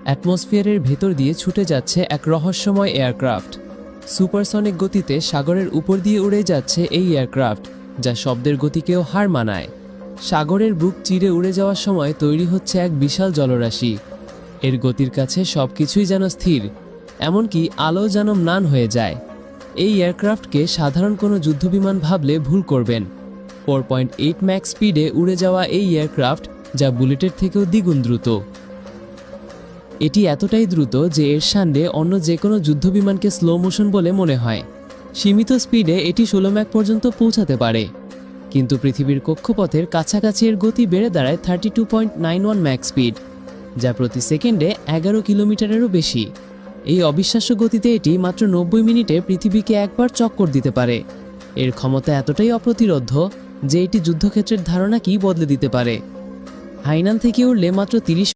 অ্যাটমসফিয়ারের ভেতর দিয়ে ছুটে যাচ্ছে এক রহস্যময় এয়ারক্রাফট। সুপারসনিক গতিতে সাগরের উপর দিয়ে উড়ে যাচ্ছে এই এয়ারক্রাফট, যা শব্দের গতিকেও হার মানায়। সাগরের বুক চিরে উড়ে যাওয়ার সময় তৈরি হচ্ছে এক বিশাল জলরাশি। এর গতির কাছে সবকিছুই যেন স্থির, এমনকি আলো যেন ম্লান হয়ে যায়। এই এয়ারক্রাফটকে সাধারণ কোনো যুদ্ধবিমান ভাবলে ভুল করবেন। 4.8 ম্যাক্স স্পিডে উড়ে যাওয়া এই এয়ারক্রাফট, যা বুলেটের থেকেও দ্বিগুণ দ্রুত। এটি এতটাই দ্রুত যে এর সামনে অন্য যে কোনো যুদ্ধবিমানকে স্লো মোশন বলে মনে হয়। সীমিত স্পিডে এটি 16 ম্যাক পর্যন্ত পৌঁছাতে পারে, কিন্তু পৃথিবীর কক্ষপথের কাছাকাছি এর গতি বেড়ে দাঁড়ায় 32.91 ম্যাক স্পিড, যা প্রতি সেকেন্ডে 11 কিলোমিটারেরও বেশি। এই অবিশ্বাস্য গতিতে এটি মাত্র 90 মিনিটে পৃথিবীকে একবার চক্কর দিতে পারে। এর ক্ষমতা এতটাই অপ্রতিরোধ্য যে এটি যুদ্ধক্ষেত্রের ধারণাকেই বদলে দিতে পারে। হাইনান থেকে উড়লে মাত্র 30